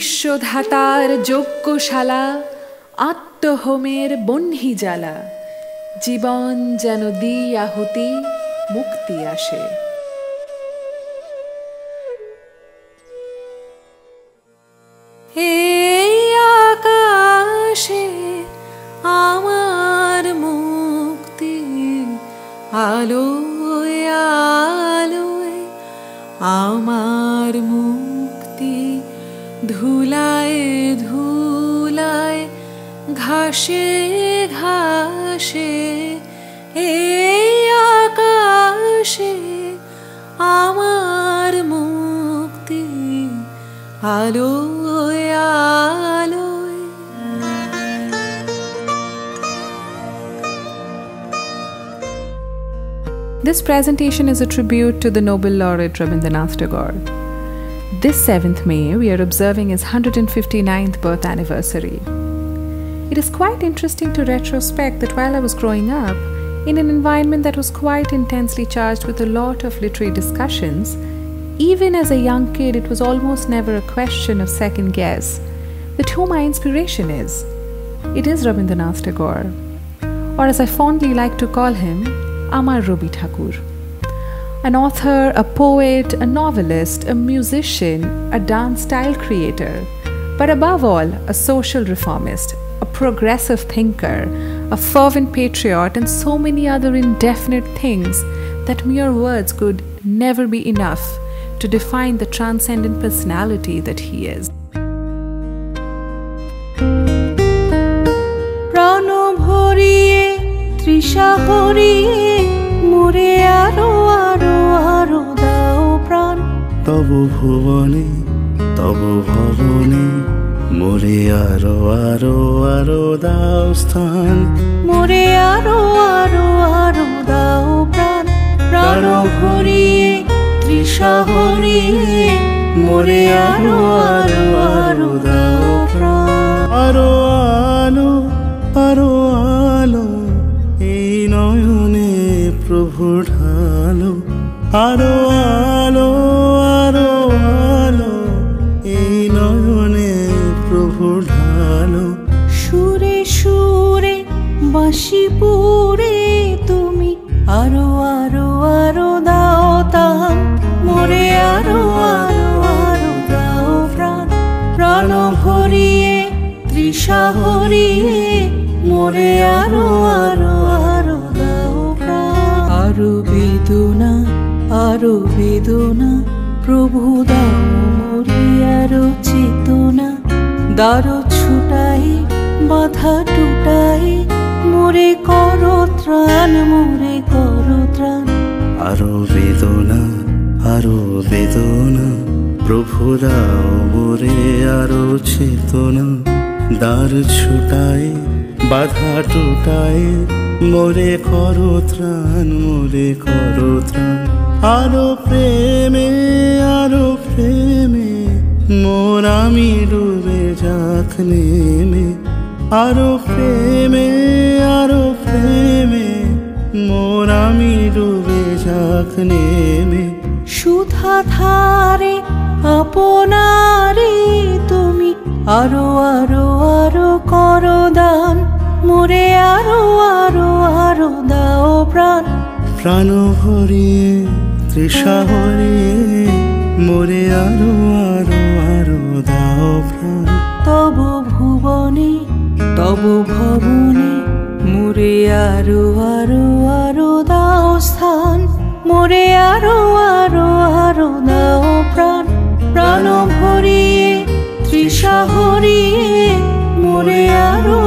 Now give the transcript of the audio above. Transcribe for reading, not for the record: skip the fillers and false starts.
বিশ্বধাতার যজ্ঞশালা, আত্মহোমের বহ্নি জ্বালা, জীবন যেন দিই আহুতি, মুক্তি আসে। এই আকাশে আমার মুক্তি, আলোয় আলোয় আমার মুক্তি, ধুলায় ধুলায় ঘাসে ঘাসে, এই আকাশে আমার মুক্তি, আলোয় আলোয়। This presentation is a tribute to the Nobel laureate Rabindranath Tagore. This 7th May, we are observing his 159th birth anniversary. It is quite interesting to retrospect that while I was growing up, in an environment that was quite intensely charged with a lot of literary discussions, even as a young kid, it was almost never a question of second guess that who my inspiration is. It is Rabindranath Tagore, or as I fondly like to call him, Amar Rabi Thakur. An author, a poet, a novelist, a musician, a dance style creator, but above all, a social reformist, a progressive thinker, a fervent patriot, and so many other indefinite things that mere words could never be enough to define the transcendent personality that he is. Prano bhoriye, trisha horiye, more aro aro aro dao pran. Tabu bhuvane, tabu bhavane, more aro aro aro dao sthan. More aro aro aro dao pran. Prano bhoriye, trisha horiye, more aro aro aro dao pran. Aro alo, aro alo, ei noyone প্রভু ঢালো, আরো আলো আরো আলো, এই নয়নে প্রভু ঢালো। সুরে সুরে বাঁশি পুরে তুমি আরো আরো আরো দাও তান, মোরে আরো আরো আরো দাও প্রাণ। প্রাণ ভরিয়ে তৃষা হরিয়ে, মোরে আরো আরো আরো দাও প্রাণ। আরো বেদনা আরো বেদনা, প্রভু দাও মোরে আরো চেতনা। দারো ছুটাই বাধা টুটাই, মোরে করো ত্রাণ, মোরে করো ত্রাণ। আরো বেদনা আরো বেদনা, প্রভু দাও মোরে আরো চেতনা। দ্বার ছুটাই বাধা টুটাই, মোরে করো ত্রাণ, মোরে করো ত্রাণ। আরো প্রেমে মোর আমি ডুবে যাক নেমে। আরো প্রেমে মোর আমি ডুবে যাক নেমে। সুধা ধারে আপনারে তুমি আরো আরো আরো করো দান, মোরে আরো আরো আরো দাও প্রাণ। প্রাণ ভরিয়ে তৃষা হরিয়ে, মোরে আরো আরো আরো দাও প্রাণ। তব ভুবনে তব ভবনে, মোরে আরো আরো আরো দাও স্থান, মোরে আরো আরো আরো দাও প্রাণ। প্রাণ ভরিয়ে তৃষা হরিয়ে, মোরে আরো